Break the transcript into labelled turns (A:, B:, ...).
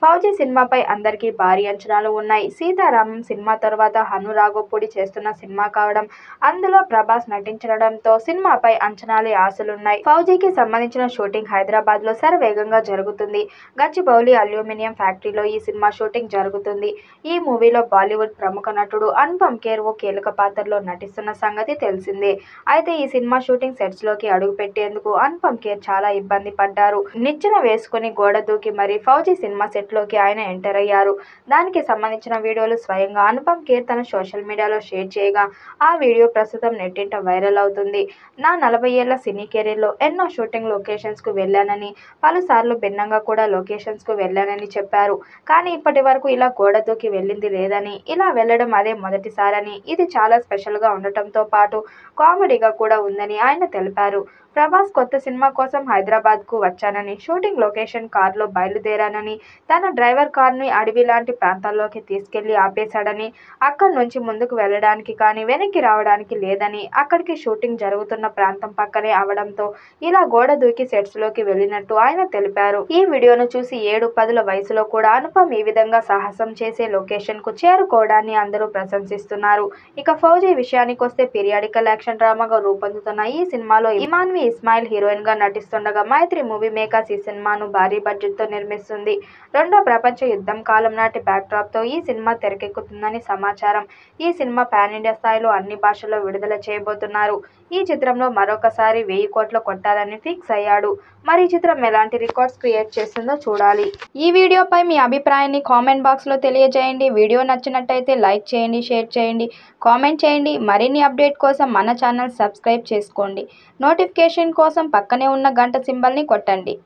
A: ఫౌజీ సినిమాపై అందరికీ భారీ అంచనాలు ఉన్నాయి. సీతారామం సినిమా తరువాత హను రాఘోపూడి చేస్తున్న సినిమా కావడం, అందులో ప్రభాస్ నటించడంతో సినిమాపై అంచనాలు ఆశలున్నాయి. ఫౌజీకి సంబంధించిన షూటింగ్ హైదరాబాద్ లో శరవేగంగా జరుగుతుంది. గచ్చిబౌలి అల్యూమినియం ఫ్యాక్టరీలో ఈ సినిమా షూటింగ్ జరుగుతుంది. ఈ మూవీలో బాలీవుడ్ ప్రముఖ నటుడు అనుపమ్ ఖేర్ ఓ కీలక పాత్రలో నటిస్తున్న సంగతి తెలిసిందే. అయితే ఈ సినిమా షూటింగ్ సెట్స్ లోకి అడుగుపెట్టేందుకు అనుపమ్ ఖేర్ చాలా ఇబ్బంది పడ్డారు. నిచ్చెన వేసుకుని గోడ దూకి మరీ ఫౌజీ సినిమా సెట్ లోకి ఆయన ఎంటర్ అయ్యారు. దానికి సంబంధించిన వీడియోలు స్వయంగా అనుపమ్ ఖేర్ తన సోషల్ మీడియాలో షేర్ చేయగా, ఆ వీడియో ప్రస్తుతం నెట్టింట వైరల్ అవుతుంది. నా 40 ఏళ్ల సినీ కెరీర్లో ఎన్నో షూటింగ్ లొకేషన్స్ కు వెళ్లానని, పలుసార్లు భిన్నంగా కూడా లొకేషన్స్ కు వెళ్లానని చెప్పారు. కానీ ఇప్పటి వరకు ఇలా గోడ దూకి వెళ్లింది లేదని, ఇలా వెళ్లడం అదే మొదటిసారని, ఇది చాలా స్పెషల్ గా ఉండటంతో పాటు కామెడీగా కూడా ఉందని ఆయన తెలిపారు. ప్రభాస్ కొత్త సినిమా కోసం హైదరాబాద్ కు వచ్చానని, షూటింగ్ లొకేషన్ కారులో బయలుదేరానని, తన డ్రైవర్ కారుని అడవి లాంటి ప్రాంతాల్లోకి తీసుకెళ్లి ఆపేశాడని, అక్కడి నుంచి ముందుకు వెళ్లడానికి కానీ వెనక్కి రావడానికి లేదని, అక్కడికి షూటింగ్ జరుగుతున్న ప్రాంతం పక్కనే అవడంతో ఇలా గోడ దూకి సెట్స్ లోకి వెళ్లినట్టు ఆయన తెలిపారు. ఈ వీడియోను చూసి 7-10ల వయసులో కూడా అనుపమ్ ఈ విధంగా సాహసం చేసే లొకేషన్ కు చేరుకోవడాన్ని అందరూ ప్రశంసిస్తున్నారు. ఇక ఫౌజీ విషయానికొస్తే పీరియాడికల్ యాక్షన్ డ్రామాగా రూపొందుతున్న ఈ సినిమాలో ఇమాన్వి ఇస్మాయిల్ హీరోయిన్ గా నటిస్తుండగా, మైత్రి మూవీ మేకర్స్ ఈ సినిమాను భారీ బడ్జెట్ తో నిర్మిస్తుంది. రెండో ప్రపంచ యుద్ధం కాలం నాటి బ్యాక్ డ్రాప్ తో ఈ సినిమా తెరకెక్కుతుందని సమాచారం. ఈ సినిమా పాన్ ఇండియా స్థాయిలో అన్ని భాషల్లో విడుదల చేయబోతున్నారు. ఈ చిత్రంలో మరొకసారి 1000 కోట్లు కొట్టాలని ఫిక్స్ అయ్యాడు. మరి ఈ చిత్రం ఎలాంటి రికార్డ్స్ క్రియేట్ చేస్తుందో చూడాలి. ఈ వీడియోపై మీ అభిప్రాయాన్ని కామెంట్ బాక్స్ లో తెలియజేయండి. వీడియో నచ్చినట్టయితే లైక్ చేయండి, షేర్ చేయండి, కామెంట్ చేయండి. మరిన్ని అప్డేట్ కోసం మన ఛానల్ సబ్స్క్రైబ్ చేసుకోండి. నోటిఫికేషన్ కోసం పక్కనే ఉన్న గంట సింబల్ ని కొట్టండి.